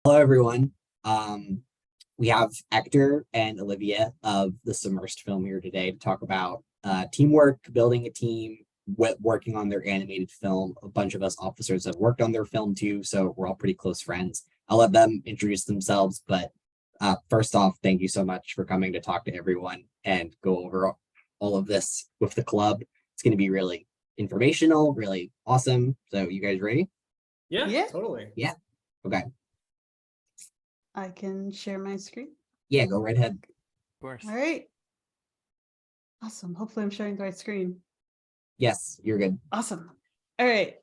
Hello, everyone. Um, we have Ector and Olivia of the Submersed film here today to talk about teamwork, building a team, working on their animated film. A bunch of us officers have worked on their film too, so we're all pretty close friends. I'll let them introduce themselves, but first off, thank you so much for coming to talk to everyone and go over all of this with the club. It's going to be really informational, really awesome. So, you guys ready? Yeah, Yeah. totally. Yeah. Okay. I can share my screen. Yeah, go right ahead. Of course. All right. Awesome. Hopefully I'm sharing the right screen. Yes, you're good. Awesome. All right.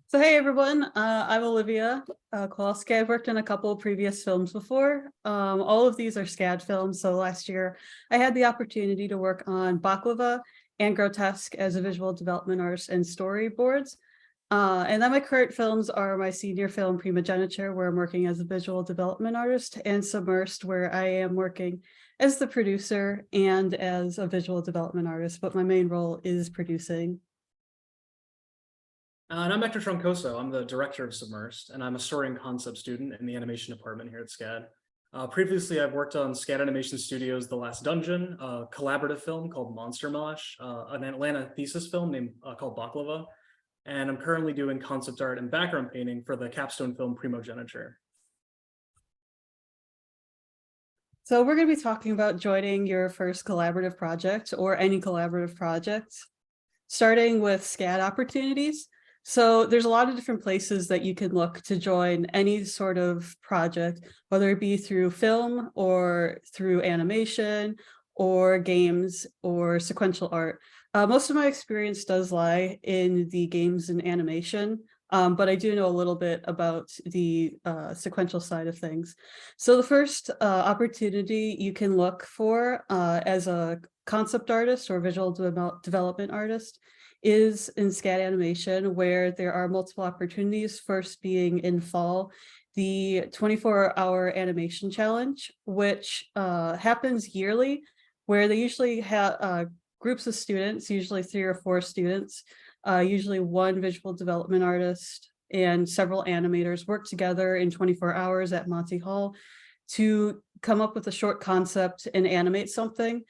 So hey everyone, I'm Olivia Kowalski. I've worked in a couple of previous films before. All of these are SCAD films. So last year I had the opportunity to work on Baklava and Grotesque as a visual development artist and storyboards. And then my current films are my senior film Primogeniture, where I'm working as a visual development artist, and Submersed, where I am working as the producer and as a visual development artist, but my main role is producing. And I'm Ector Troncoso. I'm the director of Submersed, and I'm a story and concept student in the animation department here at SCAD. Previously, I've worked on SCAD Animation Studios' The Last Dungeon, a collaborative film called Monster Mosh, an Atlanta thesis film named called Baklava, and I'm currently doing concept art and background painting for the capstone film Primogeniture. So we're going to be talking about joining your first collaborative project or any collaborative project, starting with SCAD opportunities. So there's a lot of different places that you can look to join any sort of project, whether it be through film or through animation or games or sequential art. Most of my experience does lie in the games and animation, but I do know a little bit about the sequential side of things. So the first opportunity you can look for as a concept artist or visual development artist is in SCAD animation, where there are multiple opportunities, first being in fall, the 24-hour animation challenge, which happens yearly, where they usually have groups of students, usually 3 or 4 students, usually one visual development artist and several animators work together in 24 hours at Monty Hall to come up with a short concept and animate something.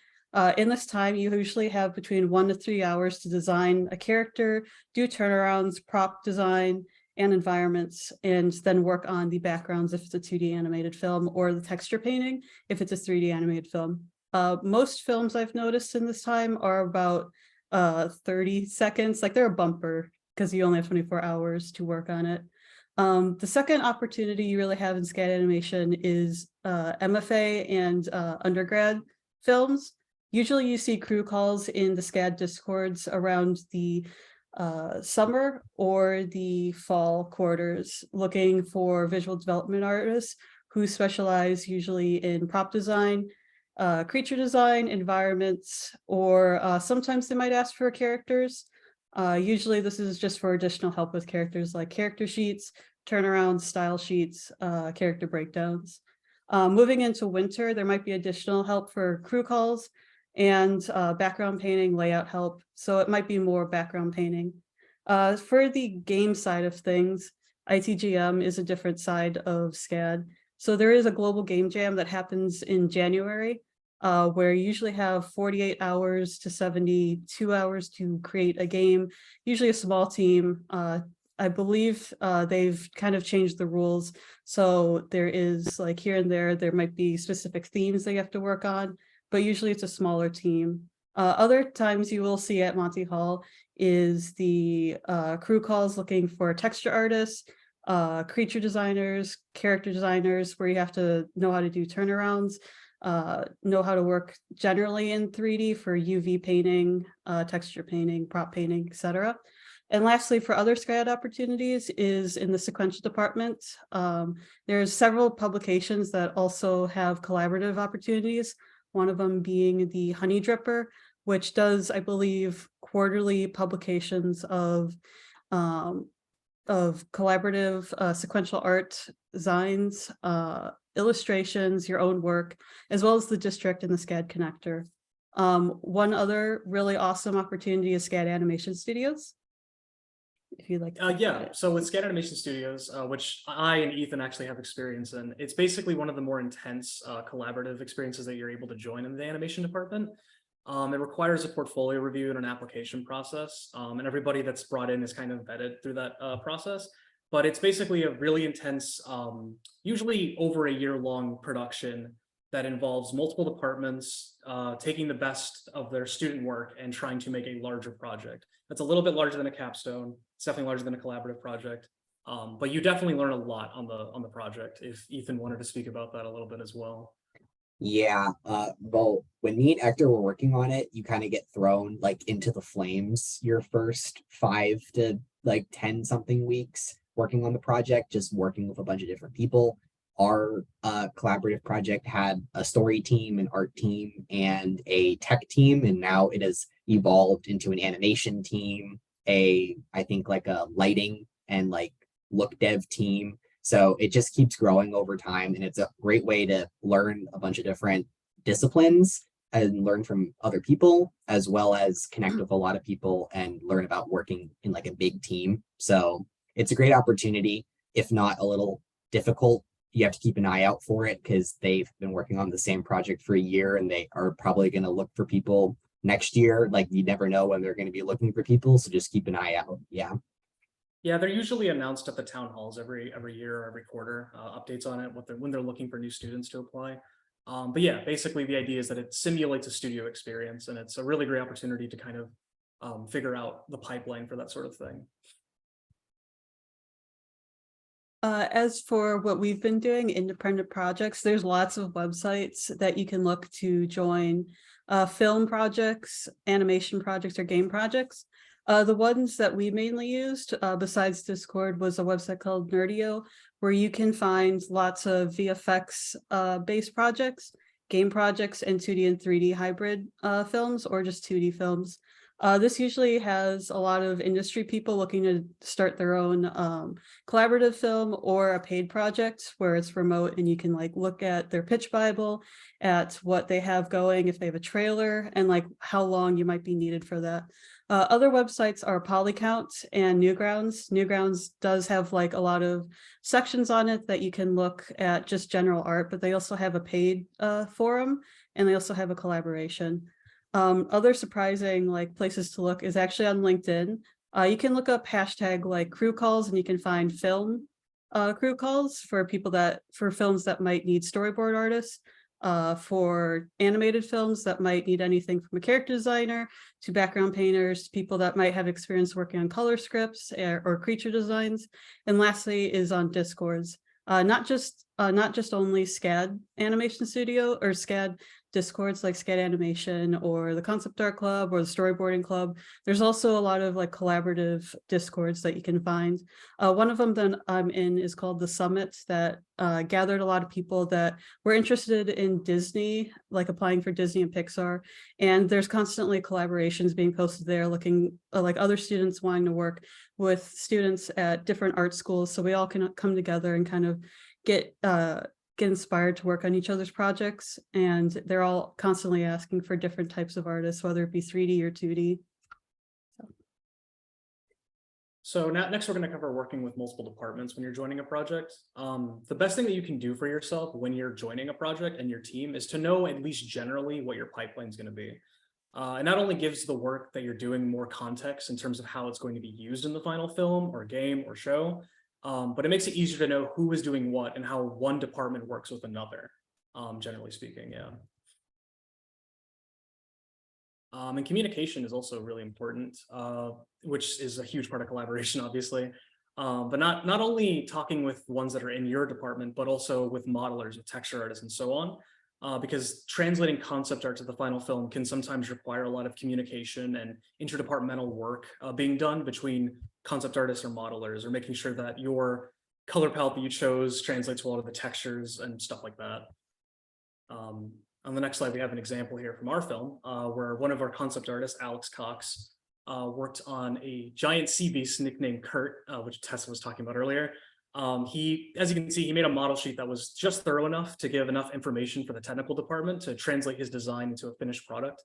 In this time, you usually have between 1 to 3 hours to design a character, do turnarounds, prop design, and environments, and then work on the backgrounds if it's a 2D animated film, or the texture painting if it's a 3D animated film. Most films I've noticed in this time are about 30 seconds, like they're a bumper because you only have 24 hours to work on it. The second opportunity you really have in SCAD animation is MFA and undergrad films. Usually you see crew calls in the SCAD discords around the summer or the fall quarters, looking for visual development artists who specialize usually in prop design, creature design, environments, or sometimes they might ask for characters. Usually this is just for additional help with characters, like character sheets, turnarounds, style sheets, character breakdowns. Moving into winter, there might be additional help for crew calls and background painting, layout help. So it might be more background painting. For the game side of things, ITGM is a different side of SCAD. So there is a global game jam that happens in January, where you usually have 48 hours to 72 hours to create a game, usually a small team. I believe they've kind of changed the rules. So there is, like, here and there might be specific themes they have to work on, but usually it's a smaller team. Other times you will see at Monty Hall is the crew calls looking for texture artists, creature designers, character designers, where you have to know how to do turnarounds, know how to work generally in 3D for UV painting, texture painting, prop painting, etc. And lastly, for other SCAD opportunities is in the sequential department. There's several publications that also have collaborative opportunities, one of them being the Honey Dripper, which does, I believe, quarterly publications of collaborative sequential art designs, illustrations, your own work, as well as the district and the SCAD connector. One other really awesome opportunity is SCAD Animation Studios. if you'd like to talk about Yeah, it. so with Scan Animation Studios, which I and Ethan actually have experience in, it's basically one of the more intense collaborative experiences that you're able to join in the animation department. It requires a portfolio review and an application process, and everybody that's brought in is kind of vetted through that process. But it's basically a really intense, usually over a year-long production that involves multiple departments taking the best of their student work and trying to make a larger project. That's a little bit larger than a capstone. It's definitely larger than a collaborative project. But you definitely learn a lot on the project. If Ethan wanted to speak about that a little bit as well. Yeah, well, when me and Ector were working on it, you kind of get thrown like into the flames your first 5 to 10 something weeks working on the project, just working with a bunch of different people. Our collaborative project had a story team, an art team, and a tech team, and now it has evolved into an animation team, I think like a lighting and like look dev team. So it just keeps growing over time, and it's a great way to learn a bunch of different disciplines and learn from other people, as well as connect with a lot of people and learn about working in like a big team. So it's a great opportunity, if not a little difficult. You have to keep an eye out for it because they've been working on the same project for a year, and they are probably going to look for people next year. Like you never know when they're going to be looking for people, so just keep an eye out. Yeah. Yeah, they're usually announced at the town halls every year or every quarter, updates on it, when they're looking for new students to apply. But yeah, basically the idea is that it simulates a studio experience, and it's a really great opportunity to kind of figure out the pipeline for that sort of thing. As for what we've been doing, independent projects, there's lots of websites that you can look to join film projects, animation projects, or game projects. The ones that we mainly used, besides Discord, was a website called Nerdio, where you can find lots of VFX based projects, game projects, and 2D and 3D hybrid films, or just 2D films. This usually has a lot of industry people looking to start their own collaborative film or a paid project where it's remote, and you can like look at their pitch Bible, at what they have going, if they have a trailer, and like how long you might be needed for that. Other websites are Polycount and Newgrounds. Newgrounds does have like a lot of sections on it that you can look at just general art, but they also have a paid forum, and they also have a collaboration. Other surprising like places to look is actually on LinkedIn. You can look up hashtag like crew calls, and you can find film crew calls for films that might need storyboard artists, for animated films that might need anything from a character designer to background painters, to people that might have experience working on color scripts or creature designs. And lastly is on Discords. Not just only SCAD Animation Studio or SCAD Discords like SCAD Animation or the Concept Art Club or the Storyboarding Club. There's also a lot of like collaborative Discords that you can find. One of them that I'm in is called the Summit, that gathered a lot of people that were interested in Disney, like applying for Disney and Pixar. And there's constantly collaborations being posted there, looking like other students wanting to work with students at different art schools. So we all can come together and kind of get inspired to work on each other's projects. And they're all constantly asking for different types of artists, whether it be 3D or 2D. So next we're going to cover working with multiple departments when you're joining a project. The best thing that you can do for yourself when you're joining a project and your team is to know at least generally what your pipeline is going to be. It not only gives the work that you're doing more context in terms of how it's going to be used in the final film or game or show, but it makes it easier to know who is doing what and how one department works with another, generally speaking, yeah. And communication is also really important, which is a huge part of collaboration, obviously. But not only talking with ones that are in your department, but also with modelers, with texture artists, and so on. Because translating concept art to the final film can sometimes require a lot of communication and interdepartmental work being done between concept artists or modelers, or making sure that your color palette that you chose translates to a lot of the textures and stuff like that. On the next slide, we have an example here from our film where one of our concept artists, Alex Cox, worked on a giant sea beast nicknamed Kurt, which Tessa was talking about earlier. As you can see, he made a model sheet that was just thorough enough to give enough information for the technical department to translate his design into a finished product.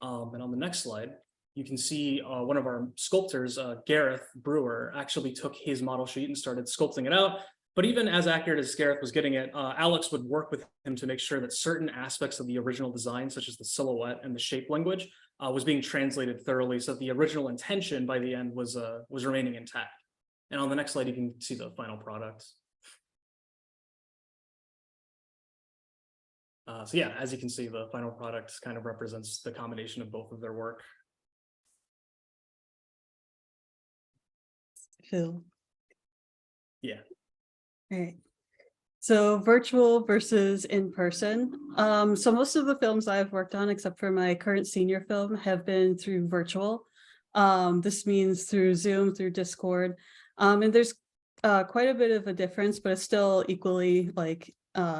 And on the next slide, you can see one of our sculptors, Gareth Brewer, actually took his model sheet and started sculpting it out. But even as accurate as Gareth was getting it, Alex would work with him to make sure that certain aspects of the original design, such as the silhouette and the shape language, was being translated thoroughly, so that the original intention by the end was remaining intact. And on the next slide, you can see the final product. So yeah, as you can see, the final product kind of represents the combination of both of their work. Phil. Yeah. All right. So virtual versus in person. So most of the films I've worked on, except for my current senior film, have been through virtual. This means through Zoom, through Discord. And there's quite a bit of a difference, but it's still equally like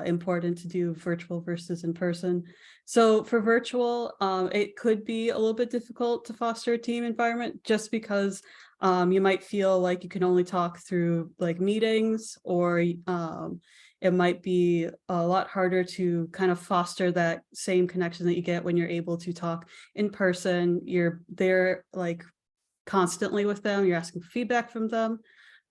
important to do virtual versus in person. So for virtual, it could be a little bit difficult to foster a team environment just because you might feel like you can only talk through like meetings, or it might be a lot harder to kind of foster that same connection that you get when you're able to talk in person. You're there like constantly with them, you're asking feedback from them.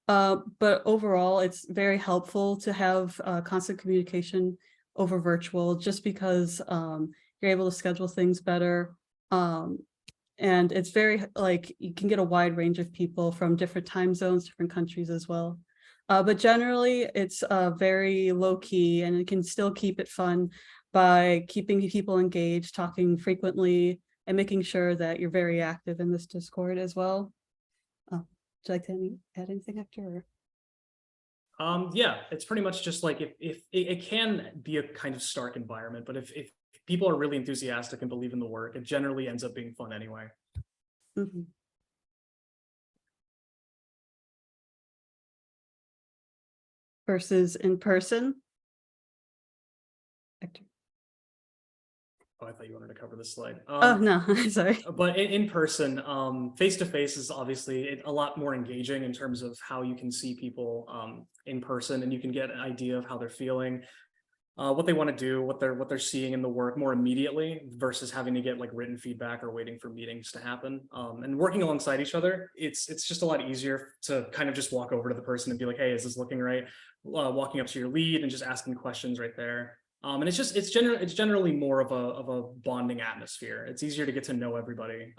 But overall, it's very helpful to have constant communication over virtual, just because you're able to schedule things better. And it's very like you can get a wide range of people from different time zones, different countries as well. But generally, it's very low key, and it can still keep it fun by keeping people engaged, talking frequently, and making sure that you're very active in this Discord as well. Would you like to add anything, Hector? Yeah, it's pretty much just like if it can be a kind of stark environment, but if people are really enthusiastic and believe in the work, it generally ends up being fun anyway. Mm-hmm. Versus in person. Hector. Oh, I thought you wanted to cover this slide. Oh no, sorry. But in person, face to face is obviously a lot more engaging in terms of how you can see people in person, and you can get an idea of how they're feeling, what they want to do, what they're seeing in the work more immediately, versus having to get like written feedback or waiting for meetings to happen. And working alongside each other, it's just a lot easier to kind of just walk over to the person and be like, hey, is this looking right? Walking up to your lead and just asking questions right there. And it's generally more of a bonding atmosphere. It's easier to get to know everybody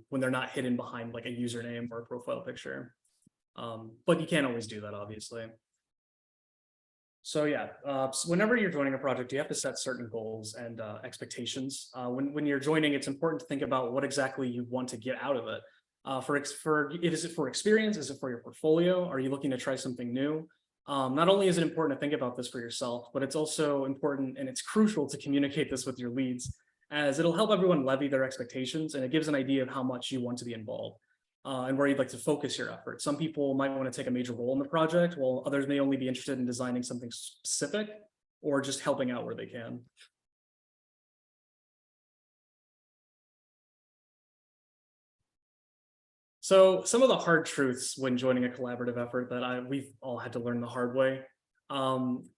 when they're not hidden behind like a username or a profile picture. But you can't always do that, obviously. So yeah, so whenever you're joining a project, you have to set certain goals and expectations. When you're joining, it's important to think about what exactly you want to get out of it. Is it for experience? Is it for your portfolio? Are you looking to try something new? Not only is it important to think about this for yourself, but it's also important and it's crucial to communicate this with your leads, as it'll help everyone levy their expectations, and it gives an idea of how much you want to be involved and where you'd like to focus your efforts. Some people might want to take a major role in the project, while others may only be interested in designing something specific or just helping out where they can. So some of the hard truths when joining a collaborative effort that we've all had to learn the hard way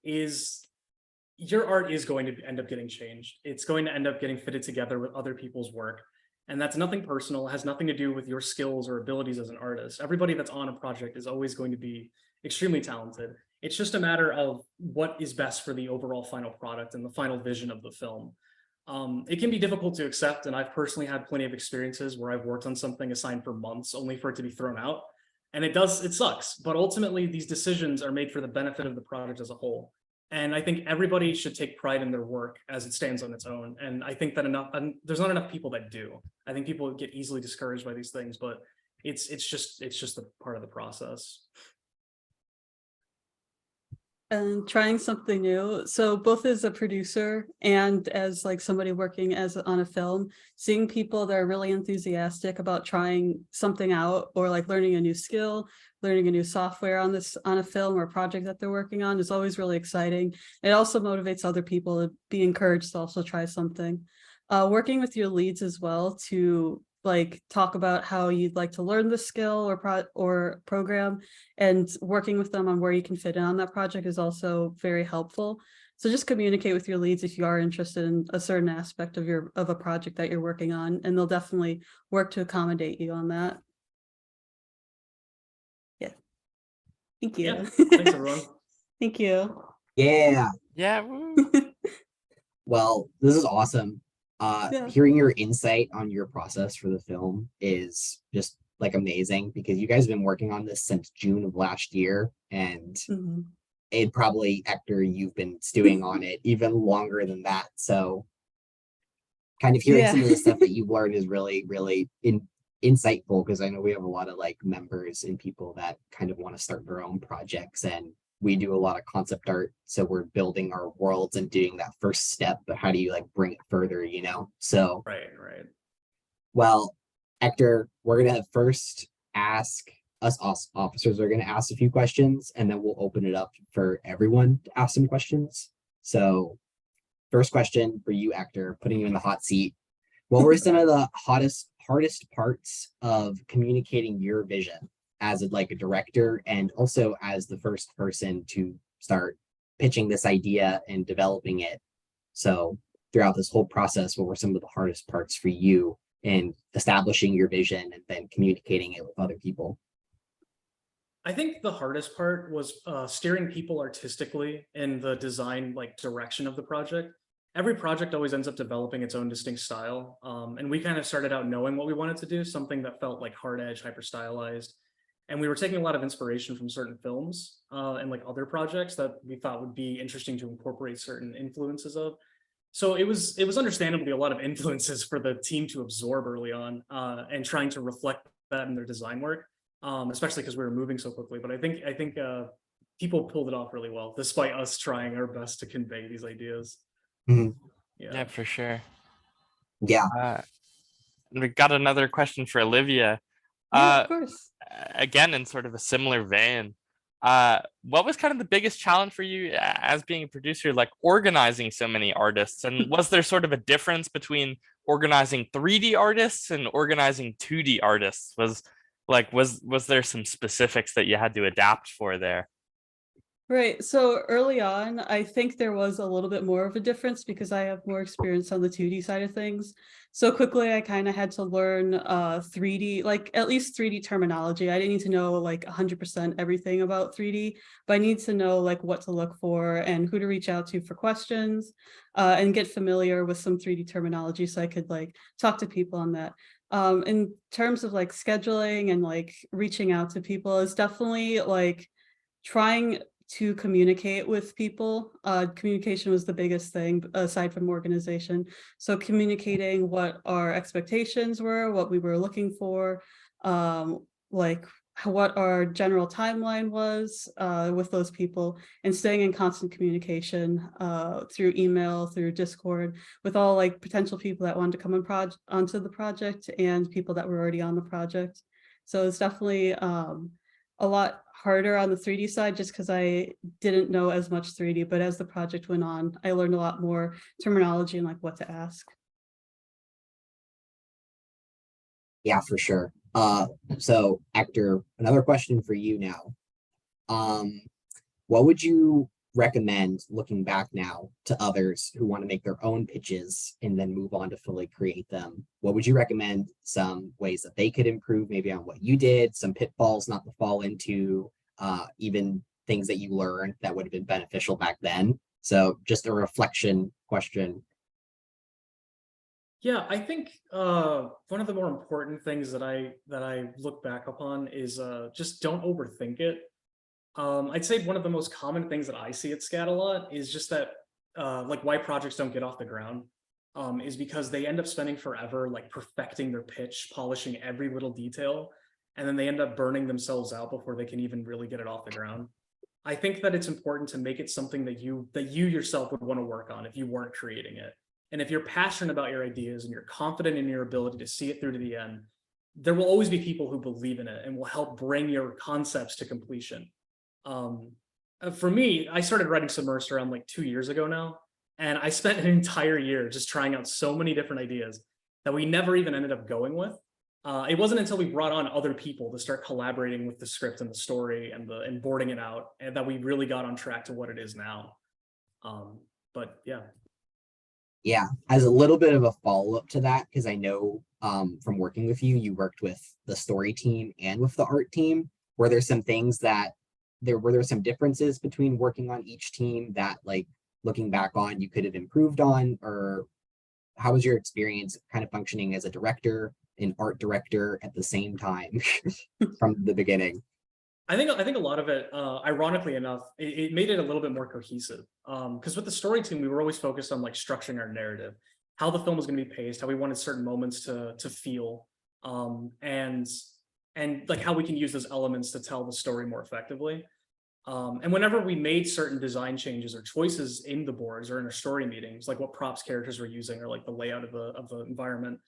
is your art is going to end up getting changed. It's going to end up getting fitted together with other people's work. And that's nothing personal, it has nothing to do with your skills or abilities as an artist. Everybody that's on a project is always going to be extremely talented. It's just a matter of what is best for the overall final product and the final vision of the film. It can be difficult to accept, and I've personally had plenty of experiences where I've worked on something assigned for months only for it to be thrown out. And it sucks, but ultimately these decisions are made for the benefit of the project as a whole. And I think everybody should take pride in their work as it stands on its own. And I think that there's not enough people that do. I think people get easily discouraged by these things, but it's just a part of the process. And trying something new. So both as a producer and as like somebody working on a film, seeing people that are really enthusiastic about trying something out, or like learning a new skill, learning a new software on a film or project that they're working on, is always really exciting. It also motivates other people to be encouraged to also try something. Working with your leads as well to like talk about how you'd like to learn the skill or program, and working with them on where you can fit in on that project is also very helpful. So just communicate with your leads if you are interested in a certain aspect of a project that you're working on, and they'll definitely work to accommodate you on that. Yeah. Thank you. Yeah, thanks everyone. Thank you. Yeah. Yeah. Woo. Well, this is awesome. Yeah. Hearing your insight on your process for the film is just like amazing because you guys have been working on this since June of last year, and Mhm. it probably, Hector, you've been stewing on it even longer than that. So kind of hearing Yeah. some of the stuff that you've learned is really, really insightful because I know we have a lot of like members and people that kind of want to start their own projects, and we do a lot of concept art. So we're building our worlds and doing that first step, but how do you like bring it further, you know? So, Right. well, Hector, we're gonna first ask us officers are gonna ask a few questions, and then we'll open it up for everyone to ask some questions. So, first question for you, Hector, putting you in the hot seat. What were some of the hardest parts of communicating your vision as like a director and also as the first person to start pitching this idea and developing it? So throughout this whole process, what were some of the hardest parts for you in establishing your vision and then communicating it with other people? I think the hardest part was steering people artistically in the design direction of the project. Every project always ends up developing its own distinct style. And we kind of started out knowing what we wanted to do, something that felt like hard edge, hyper stylized. And we were taking a lot of inspiration from certain films and other projects that we thought would be interesting to incorporate certain influences of. So it was understandably a lot of influences for the team to absorb early on and trying to reflect that in their design work, especially because we were moving so quickly. But I think people pulled it off really well, despite us trying our best to convey these ideas. Mhm. Yeah, for sure. Yeah. We got another question for Olivia. Yeah, of course. Again, in sort of a similar vein. What was kind of the biggest challenge for you as being a producer, like organizing so many artists? And was there sort of a difference between organizing 3D artists and organizing 2D artists? Was there some specifics that you had to adapt for there? Right. So early on, I think there was a little bit more of a difference because I have more experience on the 2D side of things. So quickly, I kind of had to learn 3D, like at least 3D terminology. I didn't need to know like 100% everything about 3D, but I need to know like what to look for and who to reach out to for questions and get familiar with some 3D terminology so I could like talk to people on that. In terms of like scheduling and like reaching out to people is definitely like trying to communicate with people. Communication was the biggest thing aside from organization. So communicating what our expectations were, what we were looking for, like what our general timeline was with those people, and staying in constant communication through email, through Discord, with all like potential people that wanted to come onto the project and people that were already on the project. So it's definitely a lot harder on the 3D side just because I didn't know as much 3D, but as the project went on, I learned a lot more terminology and like what to ask. Yeah, for sure. So Hector, another question for you now. What would you recommend looking back now to others who want to make their own pitches and then move on to fully create them? What would you recommend some ways that they could improve maybe on what you did, some pitfalls not to fall into, even things that you learned that would have been beneficial back then? So just a reflection question. Yeah, I think one of the more important things that I look back upon is just don't overthink it. I'd say one of the most common things that I see at SCAD a lot is just that like why projects don't get off the ground is because they end up spending forever like perfecting their pitch, polishing every little detail, and then they end up burning themselves out before they can even really get it off the ground. I think that it's important to make it something that you yourself would want to work on if you weren't creating it. And if you're passionate about your ideas and you're confident in your ability to see it through to the end, there will always be people who believe in it and will help bring your concepts to completion. For me, I started writing Submersed around like 2 years ago now, and I spent an entire year just trying out so many different ideas that we never even ended up going with. It wasn't until we brought on other people to start collaborating with the script and the story and boarding it out and that we really got on track to what it is now. But yeah. Yeah, as a little bit of a follow-up to that, because I know from working with you, you worked with the story team and with the art team. Were there some things that there some differences between working on each team that, like, looking back on, you could have improved on? Or how was your experience kind of functioning as a director and art director at the same time from the beginning? I think a lot of it, ironically enough, it made it a little bit more cohesive. Because with the story team, we were always focused on like structuring our narrative, how the film was going to be paced, how we wanted certain moments to feel, and like how we can use those elements to tell the story more effectively. And whenever we made certain design changes or choices in the boards or in our story meetings, like what props characters were using or like the layout of the environment,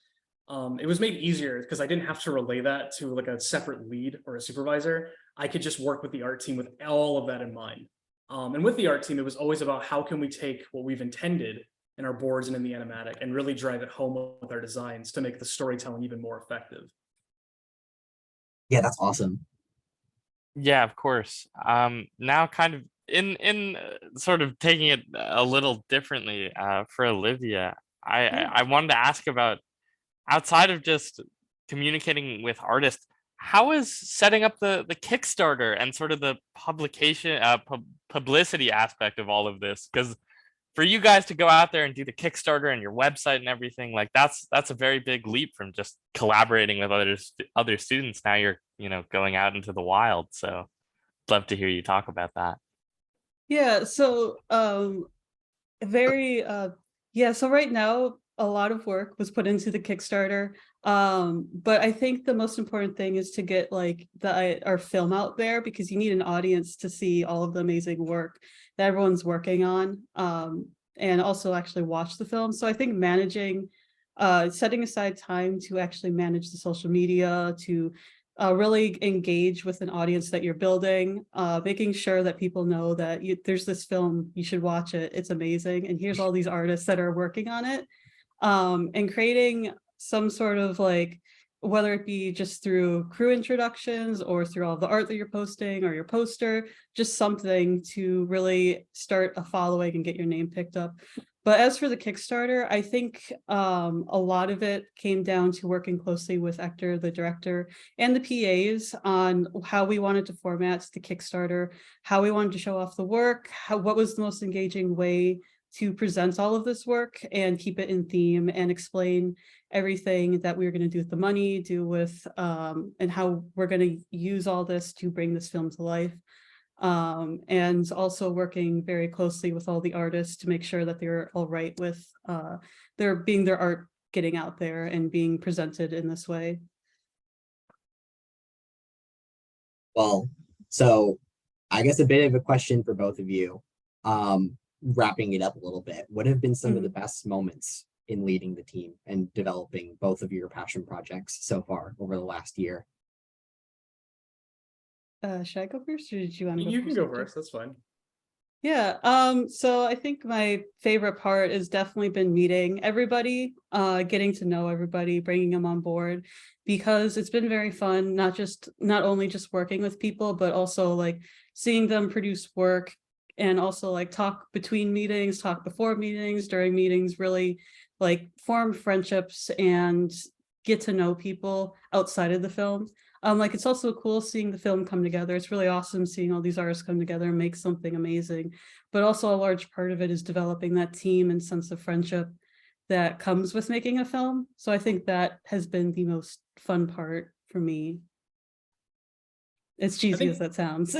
it was made easier because I didn't have to relay that to like a separate lead or a supervisor. I could just work with the art team with all of that in mind. And with the art team, it was always about how can we take what we've intended in our boards and in the animatic and really drive it home with our designs to make the storytelling even more effective. Yeah, that's awesome. Yeah, of course. Now kind of in sort of taking it a little differently, for Olivia, I wanted to ask about, outside of just communicating with artists, how is setting up the Kickstarter and sort of the publication publicity aspect of all of this? Because for you guys to go out there and do the Kickstarter and your website and everything, like that's a very big leap from just collaborating with other students. Now you're, going out into the wild. So love to hear you talk about that. Yeah, so very yeah, so right now a lot of work was put into the Kickstarter. But I think the most important thing is to get like our film out there, because you need an audience to see all of the amazing work that everyone's working on, and also actually watch the film. So I think managing, setting aside time to actually manage the social media, to really engage with an audience that you're building, making sure that people know that there's this film, you should watch it, it's amazing, and here's all these artists that are working on it, and creating some sort of like, whether it be just through crew introductions or through all the art that you're posting or your poster, just something to really start a following and get your name picked up. But as for the Kickstarter, I think a lot of it came down to working closely with Ector, the director, and the PAs on how we wanted to format the Kickstarter, how we wanted to show off the work, what was the most engaging way to present all of this work and keep it in theme and explain everything that we were going to do with the money, do with, and how we're going to use all this to bring this film to life. And also working very closely with all the artists to make sure that they're all right with their art getting out there and being presented in this way. Well, so I guess a bit of a question for both of you. Wrapping it up a little bit, what have been some of the best moments in leading the team and developing both of your passion projects so far over the last year? Should I go first, or did you want to go You first? can go first, that's fine. Yeah, so I think my favorite part has definitely been meeting everybody, getting to know everybody, bringing them on board, because it's been very fun, not only just working with people, but also like seeing them produce work, and also like talk between meetings, talk before meetings, during meetings, really like form friendships and get to know people outside of the film. Like it's also cool seeing the film come together. It's really awesome seeing all these artists come together and make something amazing. But also a large part of it is developing that team and sense of friendship that comes with making a film. So I think that has been the most fun part for me. As cheesy as that sounds.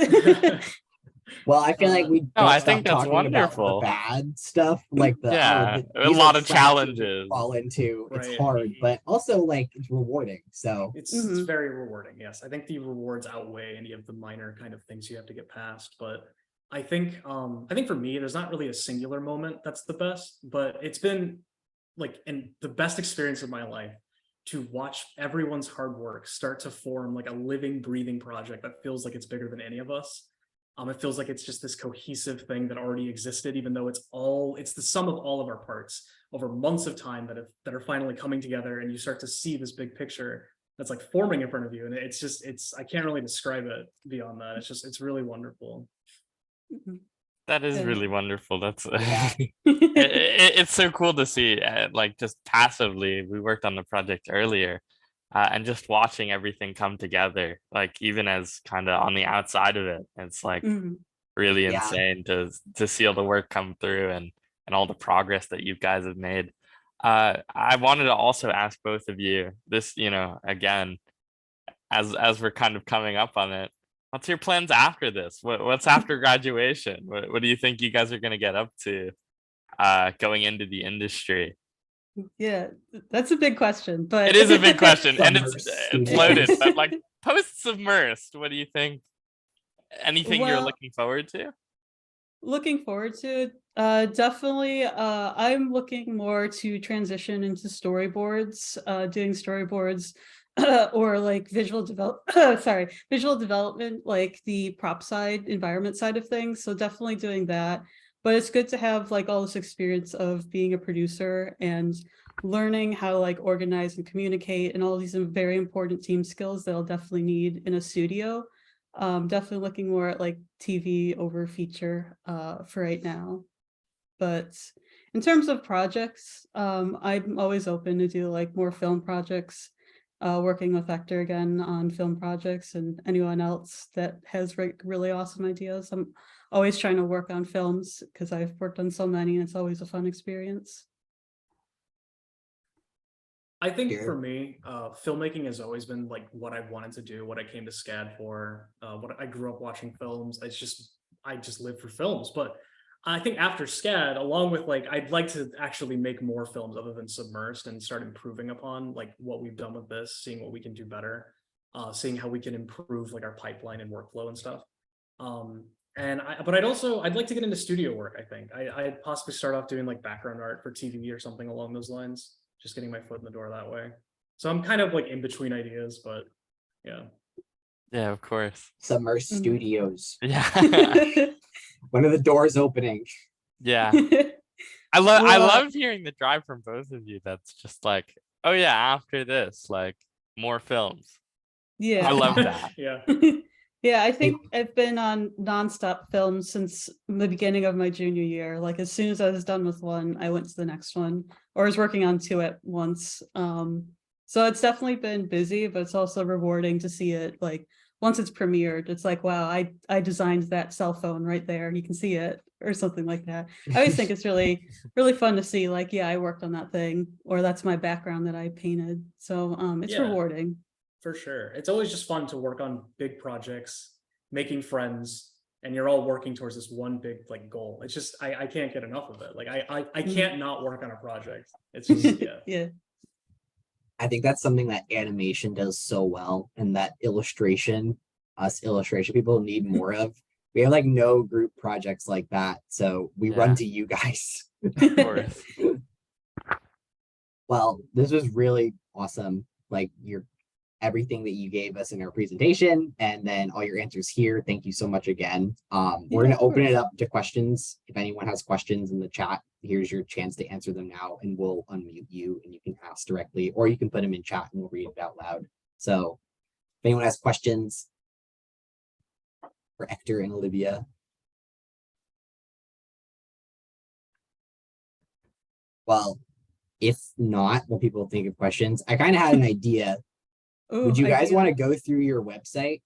Well, I feel like we No, don't I stop think that's talking about the wonderful. bad stuff, like Yeah, a these are lot of traps that we challenges. fall into. It's Right. hard, but also like it's rewarding. So It's very rewarding. Yes, I think the rewards outweigh any of the minor kind of things you have to get past. But I think for me, there's not really a singular moment that's the best, but it's been like the best experience of my life to watch everyone's hard work start to form like a living, breathing project that feels like it's bigger than any of us. It feels like it's just this cohesive thing that already existed, even though it's the sum of all of our parts over months of time that are finally coming together, and you start to see this big picture that's like forming in front of you. And I can't really describe it beyond that. It's really wonderful. That is Yeah. really wonderful. That's Yeah. it's so cool to see. Like just passively, we worked on the project earlier, and just watching everything come together. Like even as kind of on the outside of it, it's like Mhm. really Yeah. insane to see all the work come through and all the progress that you guys have made. I wanted to also ask both of you this, again, as we're kind of coming up on it. What's your plans after this? What's after graduation? What do you think you guys are going to get up to going into the industry? Yeah, that's a big question, It but is a big question and Submersed it's loaded, Studios. but like post submersed, what do you think? Anything you're well, looking forward to? looking forward to it. Definitely, I'm looking more to transition into storyboards, doing storyboards, or like visual development, like the prop side, environment side of things. So definitely doing that. But it's good to have like all this experience of being a producer and learning how to like organize and communicate and all these very important team skills that I'll definitely need in a studio. Definitely looking more at like TV over feature for right now. But in terms of projects, I'm always open to do like more film projects, working with Ector again on film projects and anyone else that has really awesome ideas. I'm always trying to work on films because I've worked on so many and it's always a fun experience. I think Sure. for me, filmmaking has always been like what I wanted to do, what I came to SCAD for, what I grew up watching films. I just live for films. But I think after SCAD, along with like, I'd like to actually make more films other than Submersed and start improving upon like what we've done with this, seeing what we can do better, seeing how we can improve like our pipeline and workflow and stuff. But I'd like to get into studio work. I think I'd possibly start off doing like background art for TV or something along those lines, just getting my foot in the door that way. So I'm kind of like in between ideas, but yeah. Yeah, of course. Submersed Mhm. Studios. Yeah. One of the doors opening. Yeah. I Well, love hearing the drive from both of you. That's just like, oh yeah, after this, like more films. I yeah. love that. Yeah. Yeah, I think I've been on nonstop films since the beginning of my junior year. Like as soon as I was done with one, I went to the next one, or I was working on two at once. So it's definitely been busy, but it's also rewarding to see it. Like once it's premiered, it's like, wow, I designed that cell phone right there. You can see it, or something like that. I always think it's really fun to see. Like, yeah, I worked on that thing, or that's my background that I painted. So it's Yeah, rewarding. for sure. It's always just fun to work on big projects, making friends, and you're all working towards this one big like goal. It's just I can't get enough of it. Like I can't not work on a project. It's just yeah. Yeah. I think that's something that animation does so well, and that us illustration people need more of. We have like no group projects like that, so we run Yeah, to you guys. of course. Well, this was really awesome. Like your everything that you gave us in our presentation, and then all your answers here. Thank you so much again. We're Yeah, gonna of open it course. up to questions. If anyone has questions in the chat, here's your chance to answer them now, and we'll unmute you and you can ask directly, or you can put them in chat and we'll read it out loud. So if anyone has questions for Ector and Olivia. Well, if not, when people think of questions, I kind of had an idea. Would Oh, you guys want idea. to go through your website?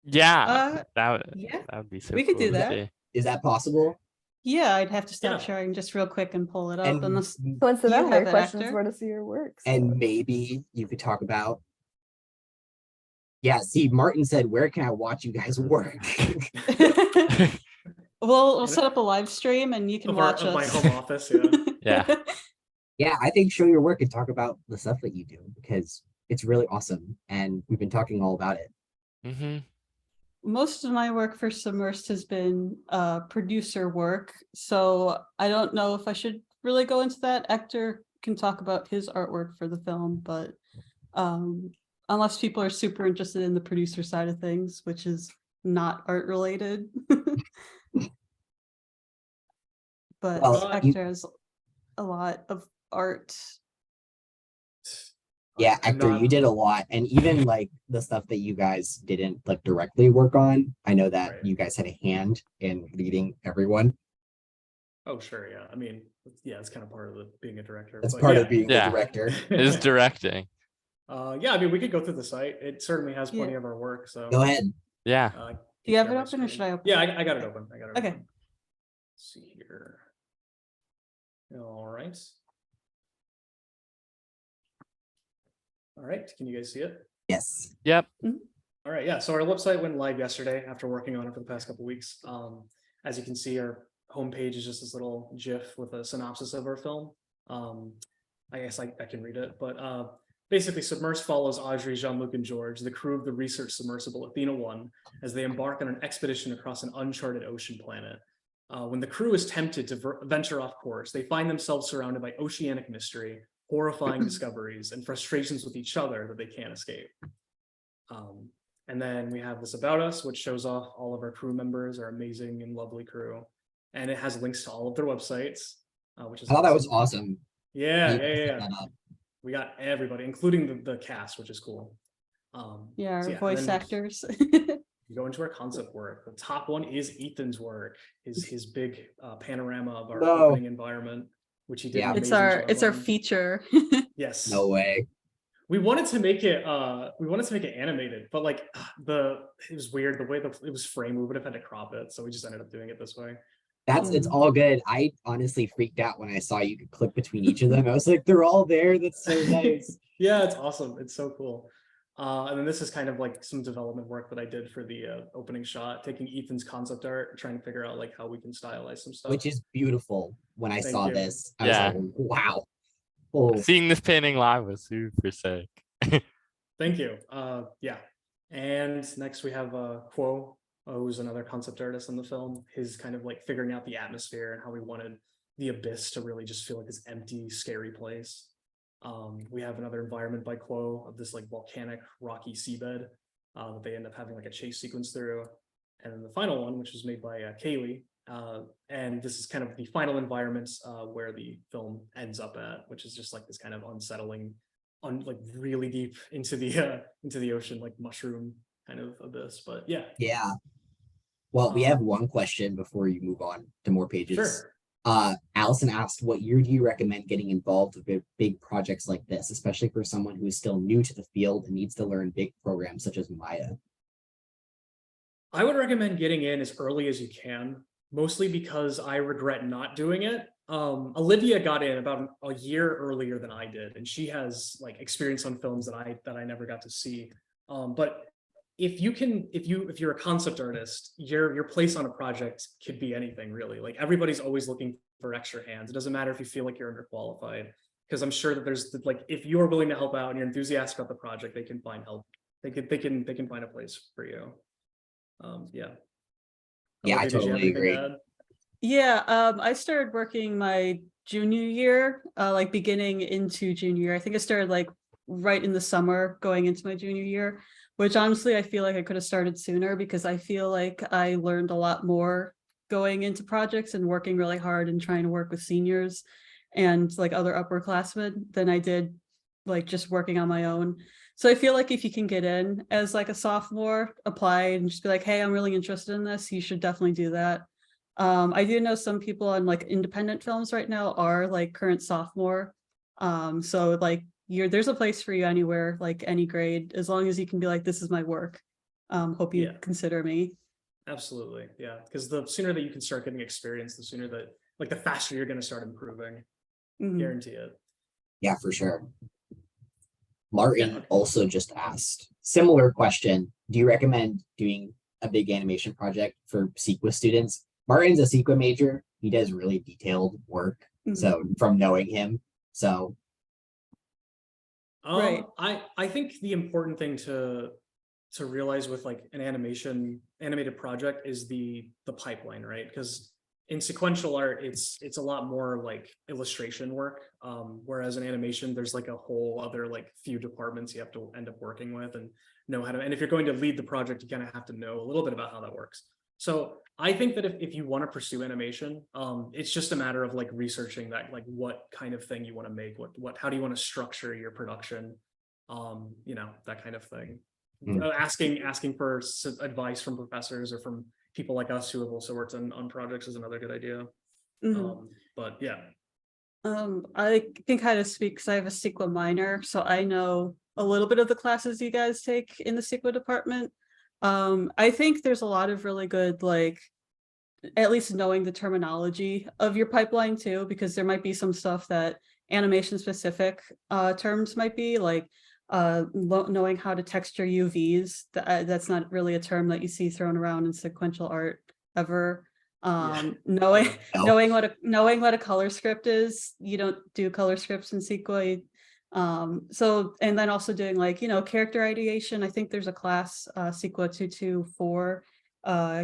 Yeah, Yeah, that would be so we could cool do to that. see. Is that possible? Yeah, I'd have to stop Yeah. sharing just real quick and pull it up And unless you Coincidentally, have it, questions Actor. where to see your work. and so- maybe you could talk about. Yeah, see, Martin said, where can I watch you guys work? We'll set up a live stream and you can watch Of my us. home office, yeah. Yeah. Yeah, I think show your work and talk about the stuff that you do because it's really awesome. And we've been talking all about it. Mm-hmm. Most of my work for Submersed has been producer work, so I don't know if I should really go into that. Ector can talk about his artwork for the film, but unless people are super interested in the producer side of things, which is not art related. But Well, Ector has a lot of art. Yeah, I'm Ector, not you did a lot. And even like the stuff that you guys didn't like directly work on, I know that right. you guys had a hand in leading everyone. Oh, sure, yeah. I mean, yeah, it's kind of part of being a director. That's But part yeah. of being the Yeah. director. Is directing. Yeah, I mean, we could go through the site. It certainly has plenty Yeah. of our work. So Go ahead. Yeah. Do you have share it my open or screen. should I open? Yeah, it? I got it open. Okay. Open. Let's see here. All right. All right. Can you guys see it? Yes. Yep. All right. Yeah. So our website went live yesterday after working on it for the past couple of weeks. As you can see, our homepage is just this little GIF with a synopsis of our film. I guess I can read it, but basically, Submersed follows Audrey, Jean-Luc, and George, the crew of the research submersible Athena-1, as they embark on an expedition across an uncharted ocean planet. When the crew is tempted to venture off course, they find themselves surrounded by oceanic mystery, horrifying discoveries, and frustrations with each other that they can't escape. And then we have this about us, which shows off all of our crew members, our amazing and lovely crew. And it has links to all of their websites, which is I thought that was awesome. Yeah, You yeah, guys yeah, set yeah. that up. We got everybody, including the cast, which is cool. Yeah, our so voice and then actors. we go into our concept work. The top one is Ethan's work, his big panorama of our No. opening environment, which he did Yeah. an It's amazing our job it's our on. feature. Yes. No way. We wanted to make it animated, but like it was weird the way it was framed. We would have had to crop it, so we just ended up doing it this way. It's all good. I honestly freaked out when I saw you could click between each of them. I was like, they're all there. That's so nice. Yeah, it's awesome. It's so cool. And then this is kind of like some development work that I did for the opening shot, taking Ethan's concept art, trying to figure out like how we can stylize some stuff. Which is beautiful. When I Thank saw you. this, I Yeah. was like, wow. Oh, Seeing this painting live was super sick. Thank you. Yeah. And next we have Quo, who's another concept artist in the film. His kind of like figuring out the atmosphere and how we wanted the abyss to really just feel like this empty, scary place. We have another environment by Quo of this like volcanic rocky seabed that they end up having like a chase sequence through. And then the final one, which was made by Kaylee. And this is kind of the final environments where the film ends up at, which is just like this kind of unsettling, like really deep into the ocean, like mushroom kind of abyss. But yeah. yeah. Well, we have one question before you move on to more pages. Sure. Allison asked, what year do you recommend getting involved with big projects like this, especially for someone who is still new to the field and needs to learn big programs such as Maya? I would recommend getting in as early as you can, mostly because I regret not doing it. Olivia got in about a year earlier than I did, and she has like experience on films that I never got to see. But if you're a concept artist, your place on a project could be anything really. Like everybody's always looking for extra hands. It doesn't matter if you feel like you're underqualified, because I'm sure that there's like, if you're willing to help out and you're enthusiastic about the project, they can find help. They can find a place for you. Yeah. Yeah, I Olivia, did you have totally anything agree. to add? Yeah, I started working my junior year, like beginning into junior year. I think I started like right in the summer going into my junior year, which honestly I feel like I could have started sooner, because I feel like I learned a lot more going into projects and working really hard and trying to work with seniors and like other upperclassmen than I did like just working on my own. So I feel like if you can get in as like a sophomore, apply and just be like, hey, I'm really interested in this, you should definitely do that. I do know some people on like independent films right now are like current sophomore. So like there's a place for you anywhere, like any grade, as long as you can be like, this is my work. Hope you consider me. Absolutely. Yeah. Because the sooner that you can start getting experience, the sooner that like the faster you're going to start improving. Guarantee it. Yeah, for sure. Martin also just asked, similar question. Do you recommend doing a big animation project for Sequa students? Martin's a Sequa major. He does really detailed work. So from knowing him, so. Right. I think the important thing to realize with like an animated project is the pipeline, right? Because in sequential art, it's a lot more like illustration work. Whereas in animation, there's like a whole other like few departments you have to end up working with and know how to, and if you're going to lead the project, you kind of have to know a little bit about how that works. So I think that if you want to pursue animation, it's just a matter of like researching that, like what kind of thing you want to make, how do you want to structure your production? you know, that kind of thing. Mm. Asking for advice from professors or from people like us who have also worked on projects is another good idea. Mhm. But yeah. I can kind of speak because I have a CEQA minor, so I know a little bit of the classes you guys take in the CEQA department. I think there's a lot of really good, like, at least knowing the terminology of your pipeline too, because there might be some stuff that animation specific terms might be like knowing how to texture UVs. That's not really a term that you see thrown around in sequential art ever. Knowing Yeah. No. knowing what a color script is. You don't do color scripts in CEQA. So, and then also doing, like, you know, character ideation. I think there's a class, CEQA 224,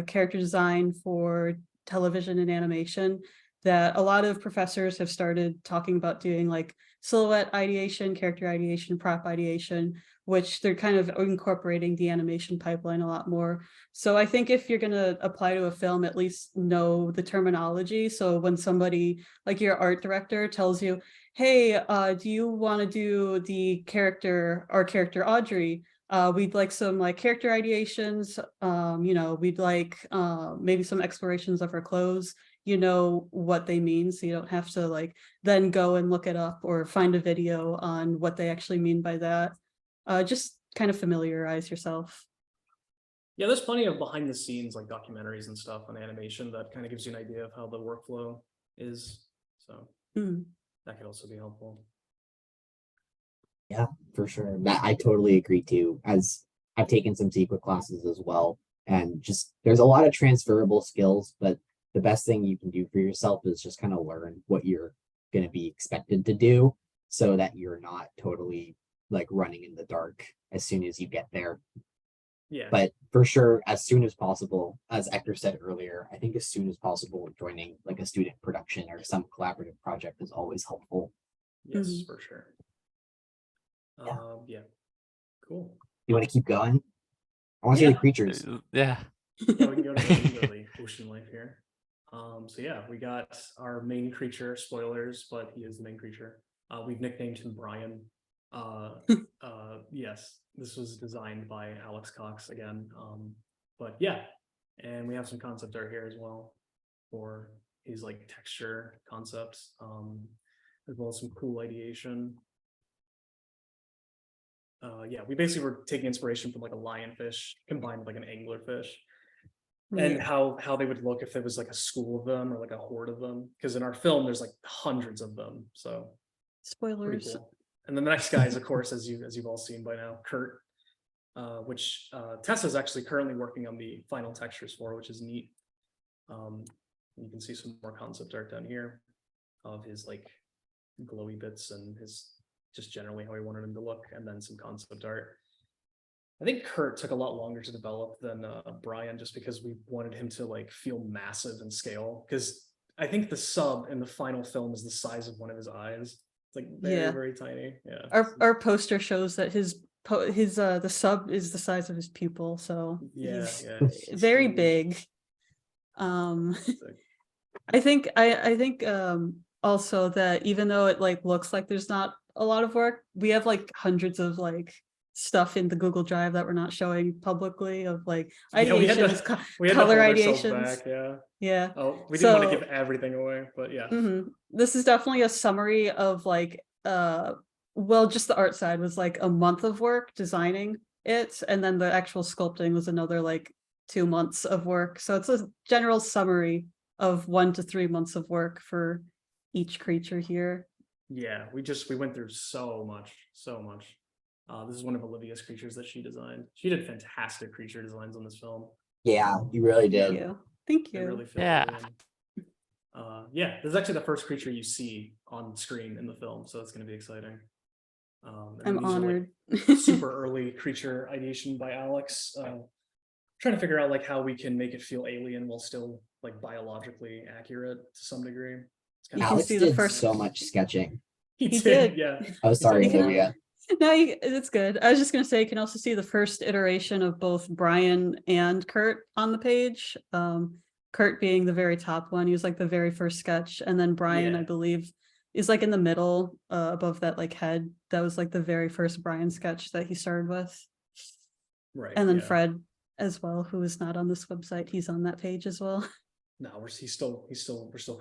character design for television and animation, that a lot of professors have started talking about doing, like silhouette ideation, character ideation, prop ideation, which they're kind of incorporating the animation pipeline a lot more. So I think if you're going to apply to a film, at least know the terminology. So when somebody like your art director tells you, hey, do you want to do the character, our character Audrey? We'd like some like character ideations. You know, we'd like maybe some explorations of her clothes. You know what they mean, so you don't have to like then go and look it up or find a video on what they actually mean by that. Just kind of familiarize yourself. Yeah, there's plenty of behind the scenes like documentaries and stuff on animation that kind of gives you an idea of how the workflow is. So Mm. that could also be helpful. Yeah, for sure. That I totally agree too, as I've taken some secret classes as well. And just there's a lot of transferable skills, but the best thing you can do for yourself is just kind of learn what you're going to be expected to do so that you're not totally like running in the dark as soon as you get there. Yeah. But for sure, as soon as possible, as Ector said earlier, I think as soon as possible, joining like a student production or some collaborative project is always helpful. Yes, Mhm. for sure. Yeah. Yeah. Cool. You want to keep going? I want to see the Yeah. creatures. Yeah. Yeah, we can go to the ocean life here. So yeah, we got our main creature, spoilers, but he is the main creature. We've nicknamed him Brian. Yes, this was designed by Alex Cox again. But yeah, and we have some concept art here as well for his like texture concepts, as well as some cool ideation. Yeah, we basically were taking inspiration from like a lionfish combined with like an anglerfish. And Yeah. how they would look if there was like a school of them or like a horde of them, because in our film there's like hundreds of them, so pretty Spoilers. cool. And then the next guy is, of course, as you've all seen by now, Kurt, which Tessa's actually currently working on the final textures for, which is neat. You can see some more concept art down here of his like glowy bits and his just generally how he wanted him to look, and then some concept art. I think Kurt took a lot longer to develop than Brian, just because we wanted him to like feel massive in scale. Because I think the sub in the final film is the size of one of his eyes. It's like very, Yeah. very tiny. Yeah. Our poster shows that his the sub is the size of his pupil, so Yeah, he's yeah. very Huge. big. I think also that even though it like looks like there's not a lot of work, we have like hundreds of like stuff in the Google Drive that we're not showing publicly of like Yeah, we had ideations, to color hold ourselves ideations. back, yeah. Yeah. Oh, we didn't want to So give everything away, but yeah. this is definitely a summary of like well, just the art side was like a month of work designing it, and then the actual sculpting was another like 2 months of work. So it's a general summary of 1 to 3 months of work for each creature here. Yeah, we went through so much. This is one of Olivia's creatures that she designed. She did fantastic creature designs on this film. Yeah, you really did. Thank They you. really fit Yeah. right in. Yeah, this is actually the first creature you see on screen in the film, so it's going to be exciting. And I'm these are, like, honored. super early creature ideation by Alex. Trying to figure out like how we can make it feel alien while still like biologically accurate to some degree. It's You can Alex see the did first- so much sketching. He He did, did. yeah. Oh, sorry, You can- Olivia. No, it's good. I was just gonna say you can also see the first iteration of both Brian and Kurt on the page. Kurt being the very top one, he was like the very first sketch, and then Brian, Yeah. I believe, is like in the middle, above that like head. That was like the very first Brian sketch that he started with. Right. And then yeah. Fred as well, who is not on this website. He's on that page as well. No, we're still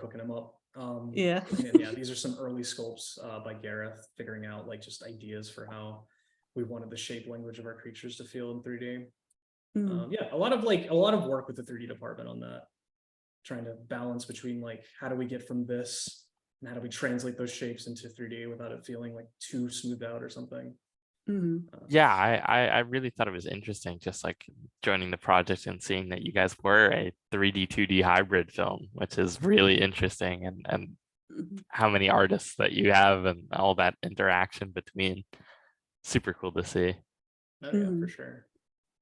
cooking him up. Yeah. And yeah, these are some early sculpts by Gareth, figuring out like just ideas for how we wanted the shape language of our creatures to feel in 3D. Yeah, a lot of work with the 3D department on that, trying to balance between like how do we get from this and how do we translate those shapes into 3D without it feeling like too smoothed out or something. Yeah, I really thought it was interesting, just like joining the project and seeing that you guys were a 3D 2D hybrid film, which is really interesting, and how many artists that you have and all that interaction between. Super cool to see. Oh yeah, for sure.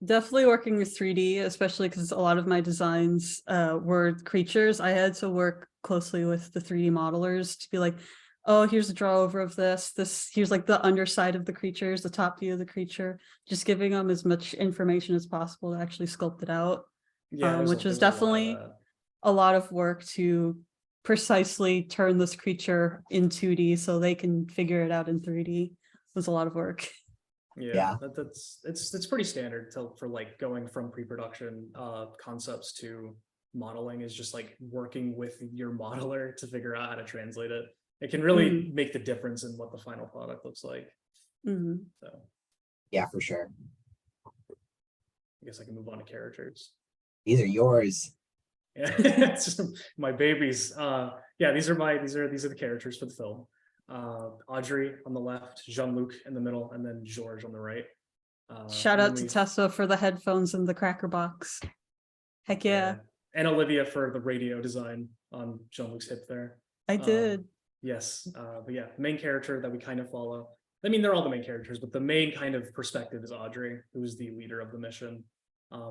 Definitely working with 3D, especially because a lot of my designs were creatures. I had to work closely with the 3D modelers to be like, oh, here's a draw over of this, here's like the underside of the creatures, the top view of the creature, just giving them as much information as possible to actually sculpt it out. Yeah, which was definitely a lot of work to precisely turn this creature in 2D so they can figure it out in 3D. It was a lot of work. Yeah, it's pretty standard for like going from pre-production concepts to modeling, is just like working with your modeler to figure out how to translate it. It can really make the difference in what the final product looks like. So Yeah, for sure. I guess I can move on to characters. These are yours. Yeah, it's just my babies. Yeah, these are the characters for the film. Audrey on the left, Jean-Luc in the middle, and then George on the right. Shout out to Tessa for the headphones and the cracker box. Heck yeah. And Olivia for the radio design on Jean-Luc's hip there. I did. Yes, but yeah, the main character that we kind of follow. I mean, they're all the main characters, but the main kind of perspective is Audrey, who is the leader of the mission.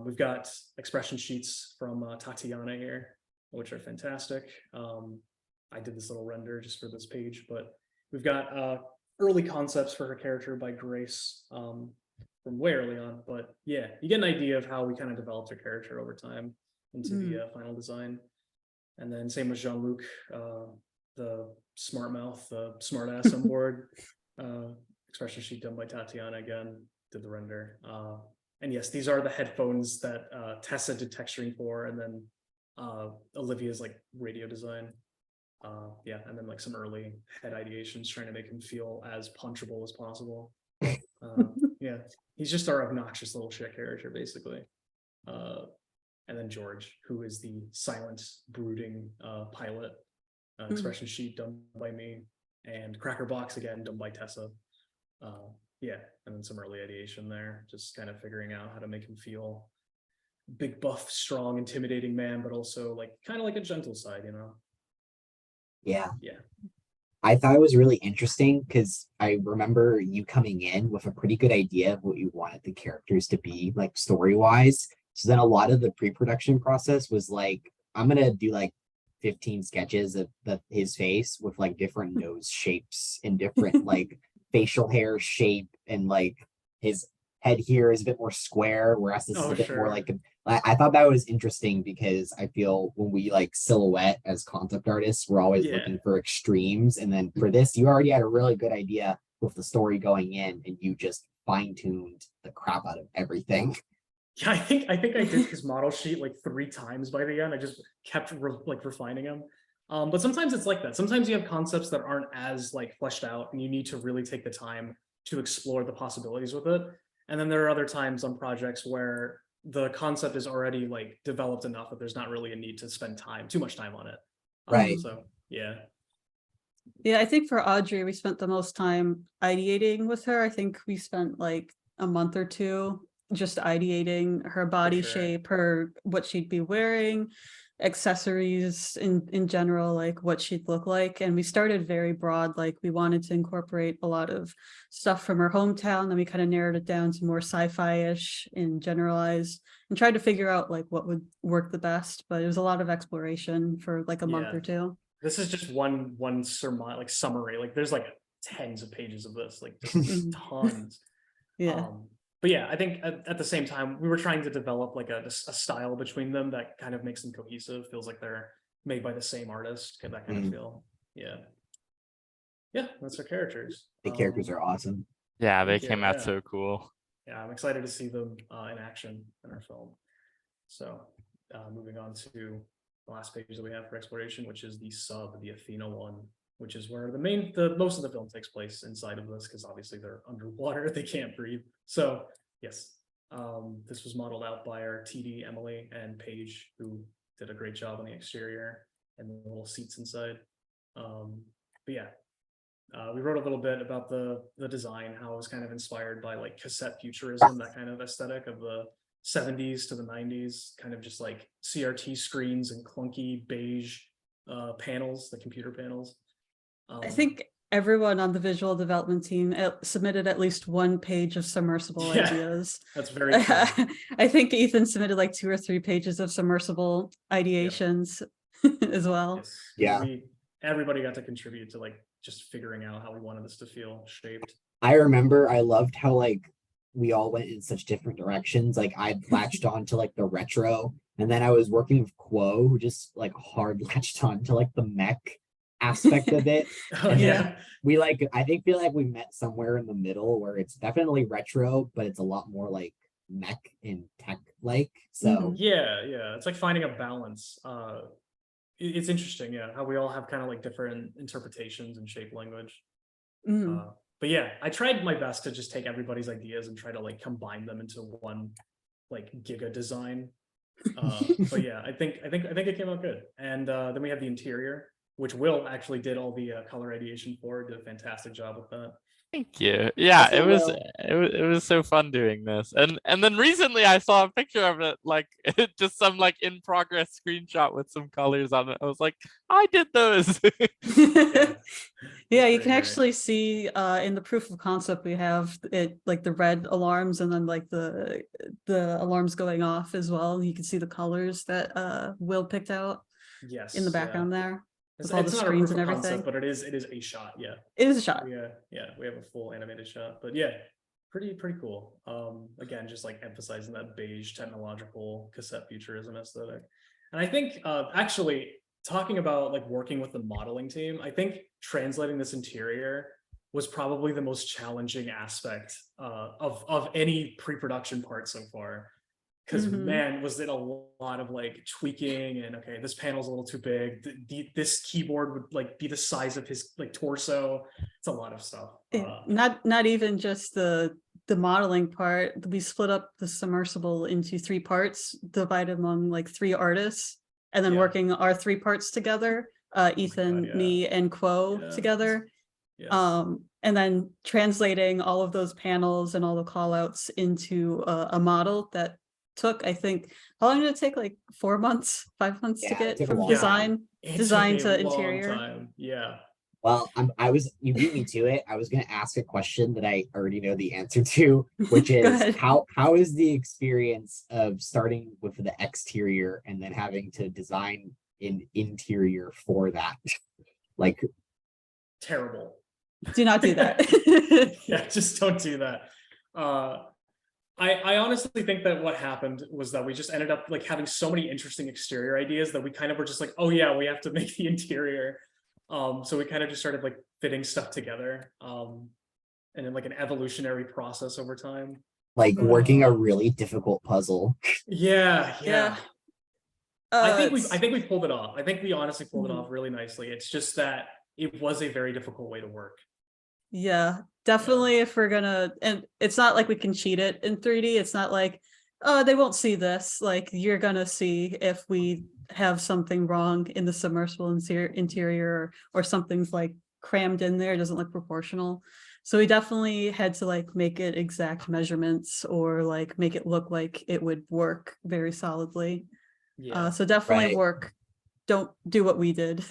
We've got expression sheets from Tatiana here, which are fantastic. I did this little render just for this page, but we've got early concepts for her character by Grace from way early on. But yeah, you get an idea of how we kind of developed her character over time into the final design. And then same with Jean-Luc, the smart mouth, the smart ass on board. Expression sheet done by Tatiana again, did the render. And yes, these are the headphones that Tessa did texturing for, and then Olivia's like radio design. Yeah, and then like some early head ideations trying to make him feel as punchable as possible. Yeah, he's just our obnoxious little shit character, basically. And then George, who is the silent, brooding pilot. Expression sheet done by me, and Cracker Box again done by Tessa. Yeah, and then some early ideation there, just kind of figuring out how to make him feel big, buff, strong, intimidating man, but also like kind of like a gentle side, you know? Yeah. Yeah. I thought it was really interesting because I remember you coming in with a pretty good idea of what you wanted the characters to be, like story-wise. So then a lot of the pre-production process was like, I'm gonna do like 15 sketches of his face with like different nose shapes and different like facial hair shape, and like his head here is a bit more square, whereas this is a bit more like I thought that was interesting because I feel when we like silhouette as concept artists, we're always looking for extremes. And then for this, you already had a really good idea with the story going in, and you just fine-tuned the crap out of everything. Yeah, I think I did his model sheet like 3 times by the end. I just kept refining them. But sometimes it's like that. Sometimes you have concepts that aren't as like fleshed out, and you need to really take the time to explore the possibilities with it. And then there are other times on projects where the concept is already like developed enough that there's not really a need to spend too much time on it. Right. So yeah. Yeah, I think for Audrey, we spent the most time ideating with her. I think we spent like a month or 2 just ideating her body shape, what she'd be wearing, accessories in general, like what she'd look like. And we started very broad, like we wanted to incorporate a lot of stuff from her hometown. Then we kind of narrowed it down to more sci-fi-ish and generalized, and tried to figure out like what would work the best. But it was a lot of exploration for like a month or 2. This is just one summary. Like there's like tens of pages of this, like just tons. Yeah. But yeah, I think at the same time, we were trying to develop like a style between them that kind of makes them cohesive, feels like they're made by the same artist, get that kind of feel. Yeah. Yeah, that's our characters. The characters are awesome. Yeah, they Thank you, came out yeah. so cool. Yeah, I'm excited to see them in action in our film. So moving on to the last page that we have for exploration, which is the Athena one, which is where the most of the film takes place inside of this, because obviously they're underwater, they can't breathe. So yes, this was modeled out by our TD, Emily, and Paige, who did a great job on the exterior and the little seats inside. But yeah, we wrote a little bit about the design, how it was kind of inspired by like cassette futurism, that kind of aesthetic of the 70s to the 90s, kind of just like CRT screens and clunky beige panels, the computer panels. I think everyone on the visual development team submitted at least one page of submersible ideas. That's very true. I think Ethan submitted like 2 or 3 pages of submersible ideations as well. Yes. Yeah. Everybody got to contribute to like just figuring out how we wanted this to feel shaped. I remember I loved how like we all went in such different directions. Like I latched on to like the retro, and then I was working with Quo, who just like hard latched on to like the mech aspect of it. Oh, And yeah. then we like, I think feel like we met somewhere in the middle where it's definitely retro, but it's a lot more like mech and tech like. So Yeah, it's like finding a balance. It's interesting, yeah, how we all have kind of like different interpretations and shape language. But yeah, I tried my best to just take everybody's ideas and try to like combine them into one like giga design. But yeah, I think it came out good. And then we have the interior, which Will actually did all the color ideation for, did a fantastic job with that. Thank you. Yeah, Also, Will, it was so fun doing this. And then recently I saw a picture of it, like just some like in progress screenshot with some colors on it. I was like, I did those. Yeah, you can great. actually see in the proof of concept we have it like the red alarms and then like the alarms going off as well. You can see the colors that Will picked out Yes, in the background there. It's With all the not a screens proof and of concept, everything. but it is a shot. Yeah, It is a shot. we have a full animated shot. But yeah, pretty cool. Again, just like emphasizing that beige technological cassette futurism aesthetic. And I think actually talking about like working with the modeling team, I think translating this interior was probably the most challenging aspect of any pre-production part so far. Because man, was it a lot of like tweaking and okay, this panel's a little too big. This keyboard would like be the size of his like torso. It's a lot of stuff. Not even just the modeling part. We split up the submersible into 3 parts, divided among like 3 artists, and then working our 3 parts together. Ethan, me, and Quo together. Yes. And then translating all of those panels and all the call outs into a model that took, I think, how long did it take? Like 4 months, 5 months to get from design to interior. Time. Yeah. well, you beat me to it. I was gonna ask a question that I already know the answer to, which is how is the experience of starting with the exterior and then having to design an interior for that? Like terrible. Do not do that. Yeah, just don't do that. I honestly think that what happened was that we just ended up like having so many interesting exterior ideas that we kind of were just like, oh yeah, we have to make the interior. So we kind of just started like fitting stuff together. And then like an evolutionary process over time. Like working a really difficult puzzle. Yeah. I think we pulled it off. I think we honestly pulled it off really nicely. It's just that it was a very difficult way to work. Yeah, definitely. If we're gonna, and it's not like we can cheat it in 3D. It's not like, oh, they won't see this. Like you're gonna see if we have something wrong in the submersible interior or something's like crammed in there, it doesn't look proportional. So we definitely had to like make it exact measurements or like make it look like it would work very solidly. So definitely don't do what we did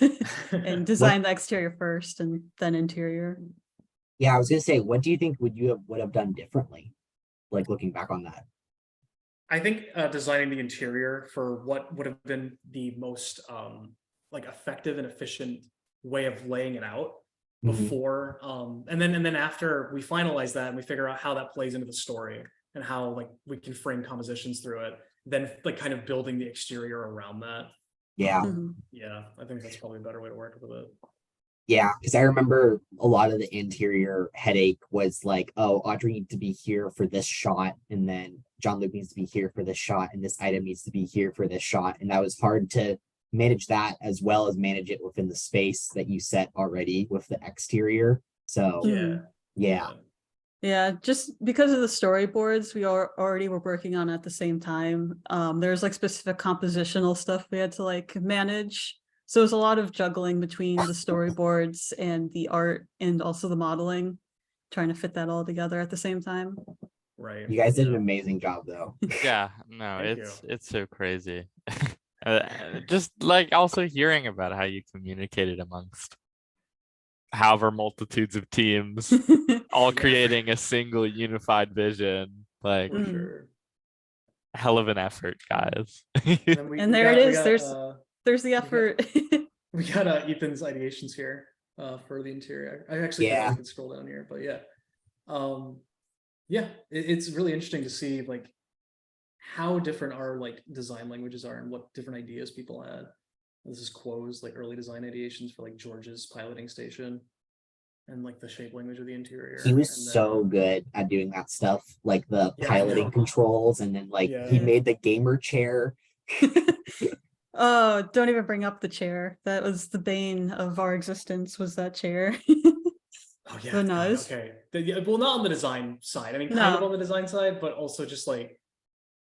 and design the exterior first and then interior. Yeah, I was gonna say, what do you think would have done differently? Like looking back on that. I think designing the interior for what would have been the most like effective and efficient way of laying it out before and then after we finalize that and we figure out how that plays into the story and how like we can frame compositions through it, then like kind of building the exterior around that. Yeah. Yeah, I think that's probably a better way to work with it. Yeah, because I remember a lot of the interior headache was like, oh, Audrey needs to be here for this shot, and then John Luke needs to be here for this shot, and this item needs to be here for this shot. And that was hard to manage that as well as manage it within the space that you set already with the exterior. So Yeah. yeah, Yeah, just because of the storyboards we already were working on at the same time. There's like specific compositional stuff we had to like manage. So it was a lot of juggling between the storyboards and the art and also the modeling, trying to fit that all together at the same time. Right. you guys did an Yeah. amazing job though. Yeah, no, Thank it's so crazy. Just like also hearing about how you communicated amongst however multitudes of teams, all Yeah. creating a single unified vision. Like For Mm. sure. hell of an effort, guys. Then And there it is. got, There's the got- effort. we got Ethan's ideations here for the interior. I actually Yeah. can scroll down here, but yeah. Yeah, it's really interesting to see like how different our like design languages are and what different ideas people had. This is Quo's like early design ideations for like George's piloting station and like the shape language of the interior. He was And then, so good at doing that stuff, like the Yeah, I piloting know. controls, and then like Yeah. he made the gamer chair. Oh, don't even bring up the chair. That was the bane of our existence, was that chair. Oh yeah, The God, nose. okay. Yeah, well, not on the design side. I mean, kind of No. on the design side, but also just like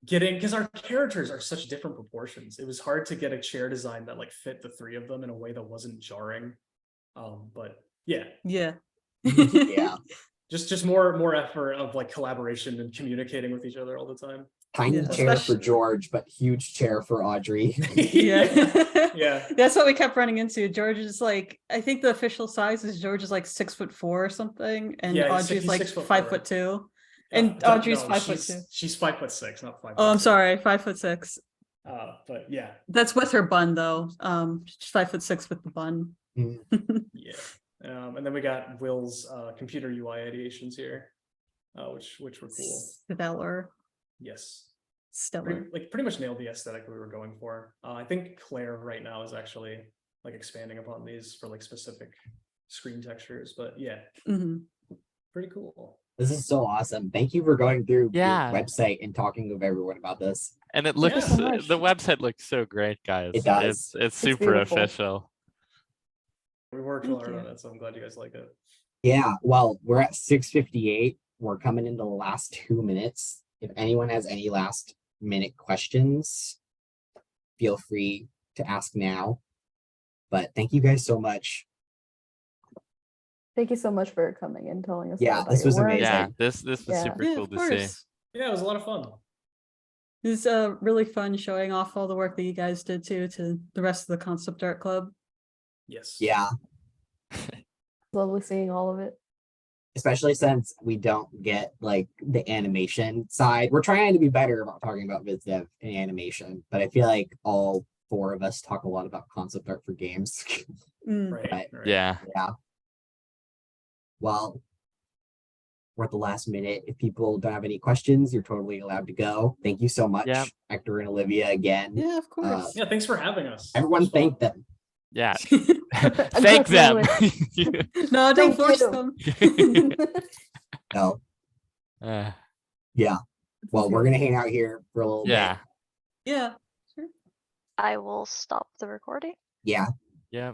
getting because our characters are such different proportions. It was hard to get a chair design that like fit the three of them in a way that wasn't jarring. But yeah, Yeah. Yeah, just more effort of like collaboration and communicating with each other all the time. tiny Yeah, chair for especially- George, but huge chair for Audrey. Yeah. Yeah. That's what we kept running into. George is like, I think the official size is George is like 6'4" or something, and Yeah, he's Audrey's like 6'4". 5'2". And Audrey's 5'2". She's 5'6", not 5'. Oh, I'm sorry, 5'6". But yeah, That's with her bun though. She's 5'6" with the bun. yeah. And then we got Will's computer UI ideations here, which were cool. Stellar. Yes. Stellar. Pretty much nailed the aesthetic we were going for. I think Claire right now is actually like expanding upon these for like specific screen textures, but yeah, Mhm. pretty cool. This is so awesome. Thank you for going through Yeah. your website and talking with everyone about this. And it Yeah. looks Thank you so much. the website looks so great, guys. It does. It's super beautiful. official. We worked Thank hard on you. it, so I'm glad you guys like it. Yeah, well, we're at 6:58. We're coming into the last 2 minutes. If anyone has any last minute questions, feel free to ask now. But thank you guys so much. Thank you so much for coming and telling us. Yeah, all about this your was work. amazing. Yeah, this was Yeah. super Yeah, cool of to see. course. Yeah, it was a lot of fun. It was really fun showing off all the work that you guys did too to the rest of the concept art club. Yes. Yeah, Lovely seeing all of it. especially since we don't get like the animation side. We're trying to be better about talking about biz dev and animation, but I feel like all four of us talk a lot about concept art for games. Mm. Right. Right. right. Yeah. Yeah. Well, we're at the last minute. If people don't have any questions, you're totally allowed to go. Thank you so much, Yeah. Ector and Olivia again. Yeah, of course. Yeah, thanks for having us. Everyone It was fun. thank them. Yeah. Thank them. No, don't Thank force you. them. No. Uh, Yeah. Well, we're gonna hang out here for a little yeah. Yeah. I will stop the recording. bit. Yeah. Yeah.